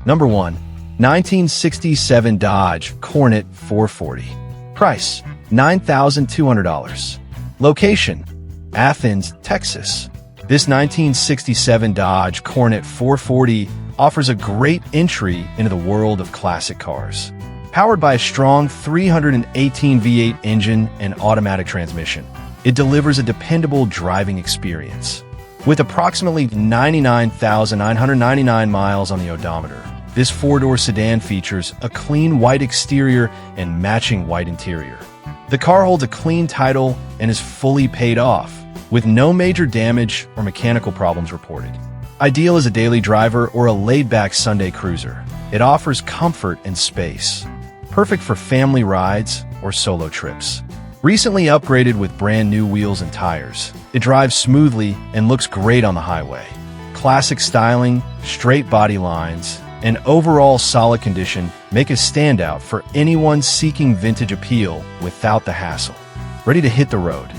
Number 1. 1967 Dodge Coronet 440. Price, $9,200. Location, Athens, Texas. This 1967 Dodge Coronet 440 offers a great entry into the world of classic cars. Powered by a strong 318 V8 engine and automatic transmission, it delivers a dependable driving experience. With approximately 99,999 miles on the odometer, this four-door sedan features a clean white exterior and matching white interior. The car holds a clean title and is fully paid off, with no major damage or mechanical problems reported. Ideal as a daily driver or a laid-back Sunday cruiser, it offers comfort and space. Perfect for family rides or solo trips. Recently upgraded with brand new wheels and tires, it drives smoothly and looks great on the highway. Classic styling, straight body lines, and overall solid condition make a standout for anyone seeking vintage appeal without the hassle. Ready to hit the road.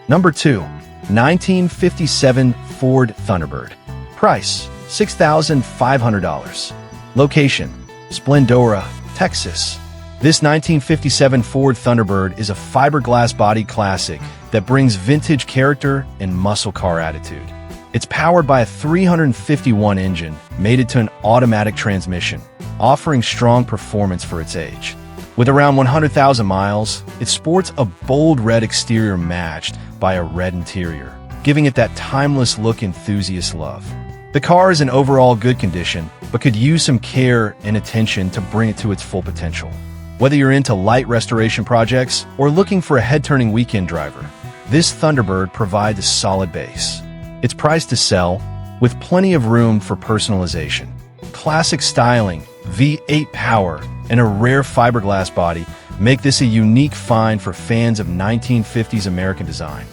Number 2. 1957 Ford Thunderbird. Price, $6,500. Location, Splendora, Texas. This 1957 Ford Thunderbird is a fiberglass body classic that brings vintage character and muscle car attitude. It's powered by a 351 engine mated to an automatic transmission, offering strong performance for its age. With around 100,000 miles, it sports a bold red exterior matched by a red interior, giving it that timeless look enthusiasts love. The car is in overall good condition, but could use some care and attention to bring it to its full potential. Whether you're into light restoration projects or looking for a head-turning weekend driver, this Thunderbird provides a solid base. It's priced to sell, with plenty of room for personalization. Classic styling, V8 power, and a rare fiberglass body make this a unique find for fans of 1950s American design.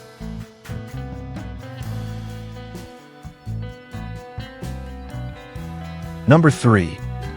Number 3.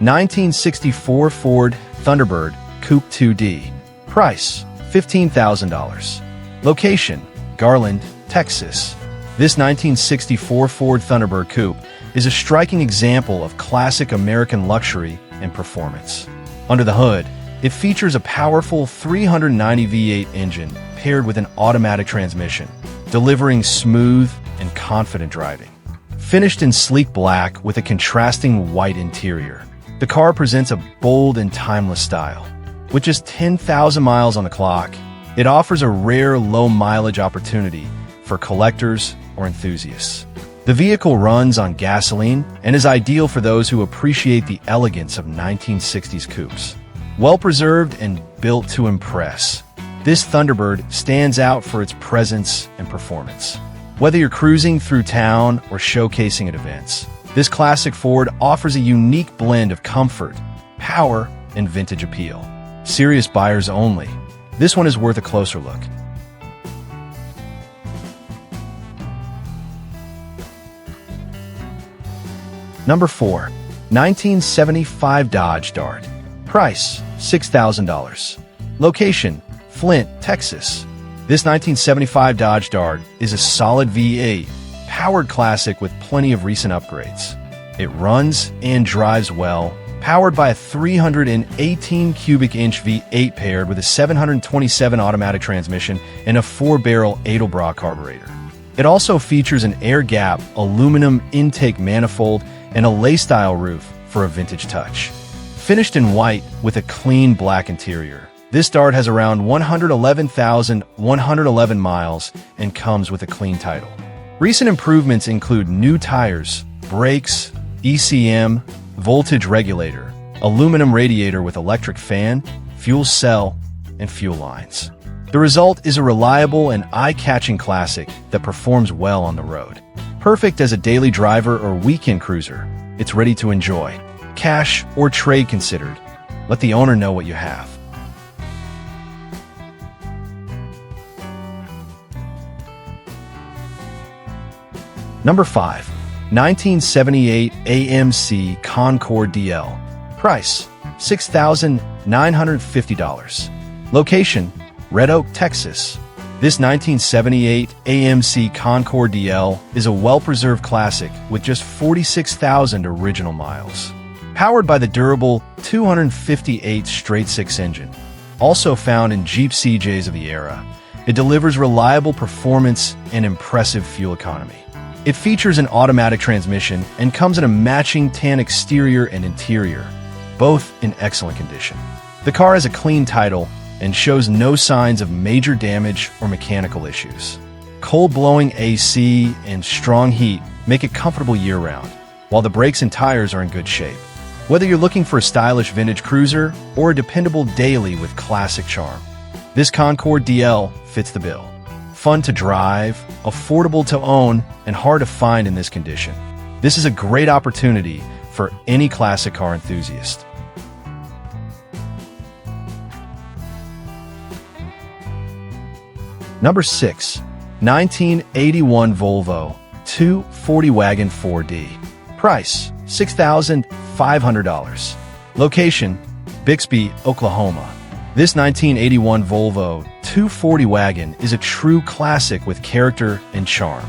1964 Ford Thunderbird Coupe 2D. Price, $15,000. Location, Garland, Texas. This 1964 Ford Thunderbird Coupe is a striking example of classic American luxury and performance. Under the hood, it features a powerful 390 V8 engine paired with an automatic transmission, delivering smooth and confident driving. Finished in sleek black with a contrasting white interior, the car presents a bold and timeless style. With just 10,000 miles on the clock, it offers a rare low-mileage opportunity for collectors or enthusiasts. The vehicle runs on gasoline and is ideal for those who appreciate the elegance of 1960s coupes. Well-preserved and built to impress, this Thunderbird stands out for its presence and performance. Whether you're cruising through town or showcasing at events, this classic Ford offers a unique blend of comfort, power, and vintage appeal. Serious buyers only. This one is worth a closer look. Number 4. 1975 Dodge Dart. Price, $6,000. Location, Flint, Texas. This 1975 Dodge Dart is a solid V8, powered classic with plenty of recent upgrades. It runs and drives well, powered by a 318 cubic inch V8 paired with a 727 automatic transmission and a 4-barrel Edelbrock carburetor. It also features an air-gap aluminum intake manifold and a lay-style roof for a vintage touch. Finished in white with a clean black interior, this Dart has around 111,111 miles and comes with a clean title. Recent improvements include new tires, brakes, ECM, voltage regulator, aluminum radiator with electric fan, fuel cell, and fuel lines. The result is a reliable and eye-catching classic that performs well on the road. Perfect as a daily driver or weekend cruiser, it's ready to enjoy. Cash or trade considered. Let the owner know what you have. Number 5. 1978 AMC Concord DL. Price, $6,950. Location, Red Oak, Texas. This 1978 AMC Concours DL is a well-preserved classic with just 46,000 original miles. Powered by the durable 258 straight-six engine, also found in Jeep CJs of the era, it delivers reliable performance and impressive fuel economy. It features an automatic transmission and comes in a matching tan exterior and interior, both in excellent condition. The car has a clean title and shows no signs of major damage or mechanical issues. Cold-blowing AC and strong heat make it comfortable year-round, while the brakes and tires are in good shape. Whether you're looking for a stylish vintage cruiser or a dependable daily with classic charm, this Concours DL fits the bill. Fun to drive, affordable to own, and hard to find in this condition. This is a great opportunity for any classic car enthusiast. Number 6. 1981 Volvo 240 Wagon 4D. Price, $6,500. Location, Bixby, Oklahoma. This 1981 Volvo 240 wagon is a true classic with character and charm.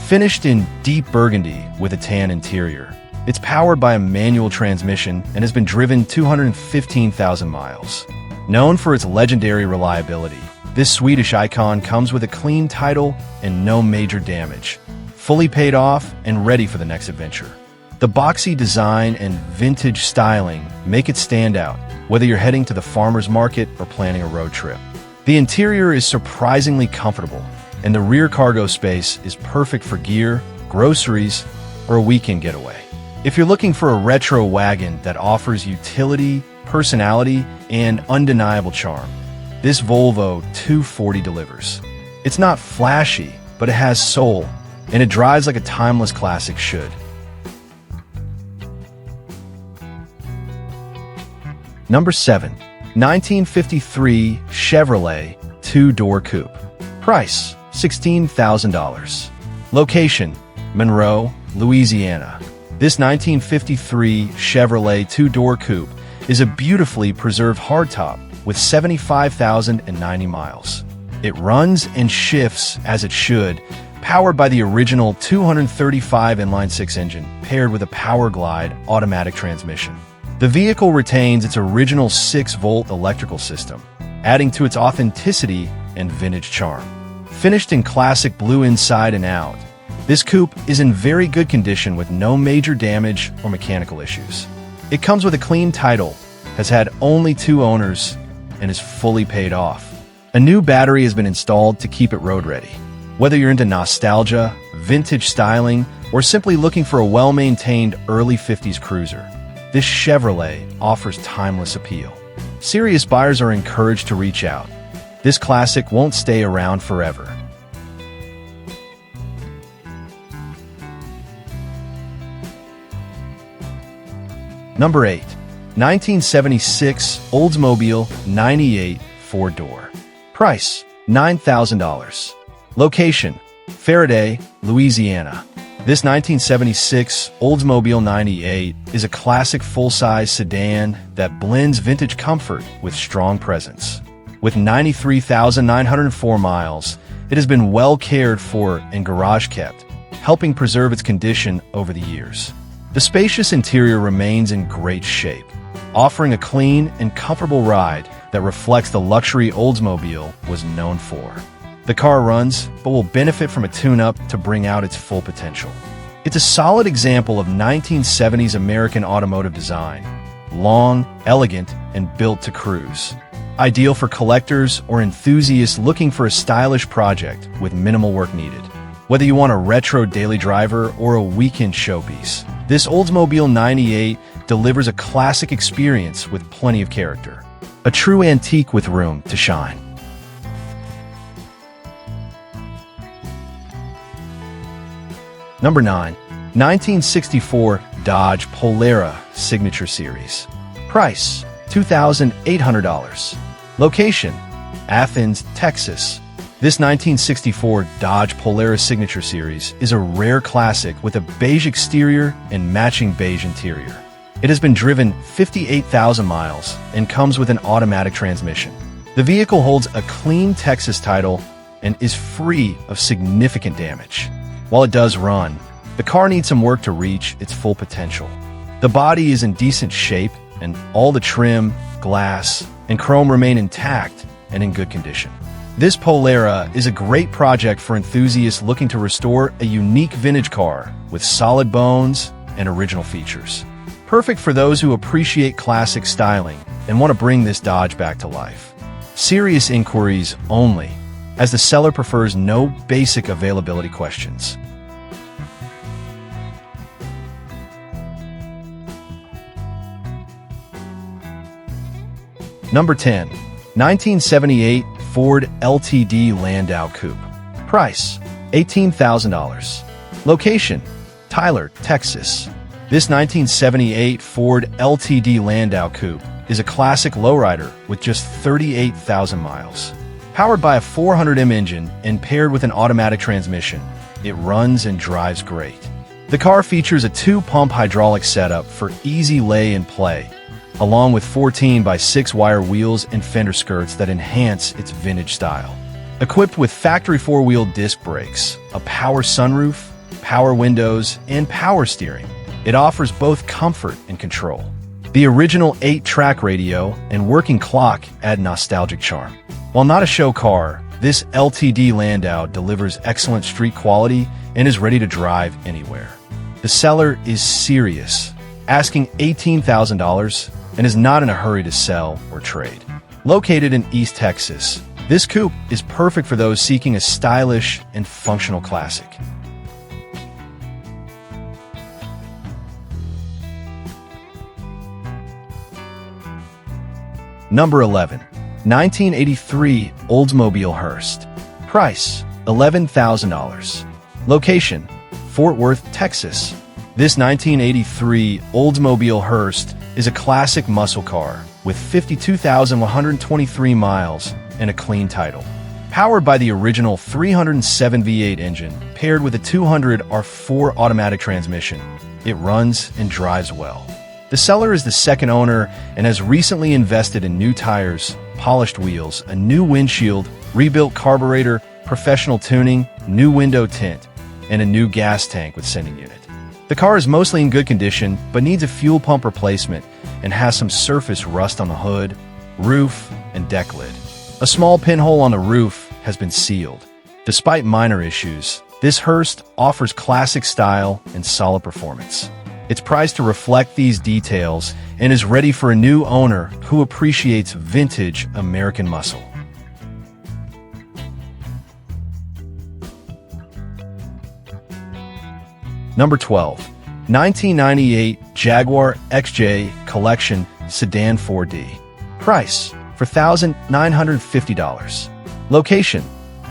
Finished in deep burgundy with a tan interior, it's powered by a manual transmission and has been driven 215,000 miles. Known for its legendary reliability, this Swedish icon comes with a clean title and no major damage, fully paid off and ready for the next adventure. The boxy design and vintage styling make it stand out, whether you're heading to the farmer's market or planning a road trip. The interior is surprisingly comfortable, and the rear cargo space is perfect for gear, groceries, or a weekend getaway. If you're looking for a retro wagon that offers utility, personality, and undeniable charm, this Volvo 240 delivers. It's not flashy, but it has soul, and it drives like a timeless classic should. Number 7. 1953 Chevrolet 2-door coupe. Price, $16,000. Location, Monroe, Louisiana. This 1953 Chevrolet 2-door coupe is a beautifully preserved hardtop with 75,090 miles. It runs and shifts as it should, powered by the original 235 inline-six engine paired with a Powerglide automatic transmission. The vehicle retains its original 6-volt electrical system, adding to its authenticity and vintage charm. Finished in classic blue inside and out, this coupe is in very good condition with no major damage or mechanical issues. It comes with a clean title, has had only 2 owners, and is fully paid off. A new battery has been installed to keep it road ready. Whether you're into nostalgia, vintage styling, or simply looking for a well-maintained early 50s cruiser, this Chevrolet offers timeless appeal. Serious buyers are encouraged to reach out. This classic won't stay around forever. Number 8. 1976 Oldsmobile 98 4-door. Price, $9,000. Location, Faraday, Louisiana. This 1976 Oldsmobile 98 is a classic full-size sedan that blends vintage comfort with strong presence. With 93,904 miles, it has been well cared for and garage-kept, helping preserve its condition over the years. The spacious interior remains in great shape, offering a clean and comfortable ride that reflects the luxury Oldsmobile was known for. The car runs, but will benefit from a tune-up to bring out its full potential. It's a solid example of 1970s American automotive design, long, elegant, and built to cruise. Ideal for collectors or enthusiasts looking for a stylish project with minimal work needed. Whether you want a retro daily driver or a weekend showpiece, this Oldsmobile 98 delivers a classic experience with plenty of character. A true antique with room to shine. Number 9. 1964 Dodge Polara Signature Series. Price, $2,800. Location, Athens, Texas. This 1964 Dodge Polara Signature Series is a rare classic with a beige exterior and matching beige interior. It has been driven 58,000 miles and comes with an automatic transmission. The vehicle holds a clean Texas title and is free of significant damage. While it does run, the car needs some work to reach its full potential. The body is in decent shape, and all the trim, glass, and chrome remain intact and in good condition. This Polara is a great project for enthusiasts looking to restore a unique vintage car with solid bones and original features. Perfect for those who appreciate classic styling and want to bring this Dodge back to life. Serious inquiries only, as the seller prefers no basic availability questions. Number 10. 1978 Ford LTD Landau Coupe. Price, $18,000. Location, Tyler, Texas. This 1978 Ford LTD Landau Coupe is a classic lowrider with just 38,000 miles. Powered by a 400M engine and paired with an automatic transmission, it runs and drives great. The car features a 2-pump hydraulic setup for easy lay and play, along with 14 by 6 wire wheels and fender skirts that enhance its vintage style. Equipped with factory 4-wheel disc brakes, a power sunroof, power windows, and power steering, it offers both comfort and control. The original 8-track radio and working clock add nostalgic charm. While not a show car, this LTD Landau delivers excellent street quality and is ready to drive anywhere. The seller is serious, asking $18,000, and is not in a hurry to sell or trade. Located in East Texas, this coupe is perfect for those seeking a stylish and functional classic. Number 11. 1983 Oldsmobile Hearst. Price, $11,000. Location, Fort Worth, Texas. This 1983 Oldsmobile Hearst is a classic muscle car with 52,123 miles and a clean title. Powered by the original 307 V8 engine paired with a 200 R4 automatic transmission, it runs and drives well. The seller is the second owner and has recently invested in new tires, polished wheels, a new windshield, rebuilt carburetor, professional tuning, new window tint, and a new gas tank with sending unit. The car is mostly in good condition, but needs a fuel pump replacement and has some surface rust on the hood, roof, and deck lid. A small pinhole on the roof has been sealed. Despite minor issues, this Hearst offers classic style and solid performance. It's priced to reflect these details and is ready for a new owner who appreciates vintage American muscle. Number 12. 1998 Jaguar XJ Collection Sedan 4D. Price, $4,950. Location,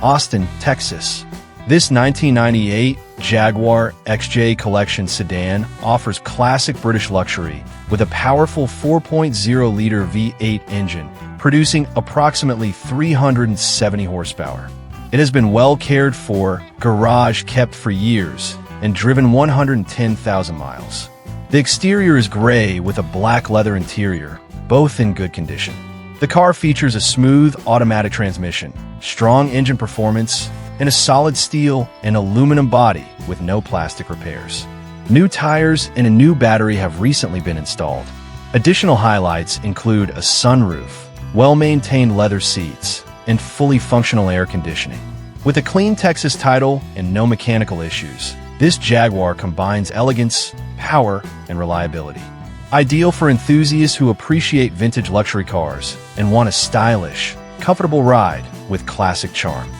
Austin, Texas. This 1998 Jaguar XJ Collection sedan offers classic British luxury with a powerful 4.0-liter V8 engine producing approximately 370 horsepower. It has been well cared for, garage kept for years, and driven 110,000 miles. The exterior is gray with a black leather interior, both in good condition. The car features a smooth automatic transmission, strong engine performance, and a solid steel and aluminum body with no plastic repairs. New tires and a new battery have recently been installed. Additional highlights include a sunroof, well-maintained leather seats, and fully functional air conditioning. With a clean Texas title and no mechanical issues, this Jaguar combines elegance, power, and reliability. Ideal for enthusiasts who appreciate vintage luxury cars and want a stylish, comfortable ride with classic charm.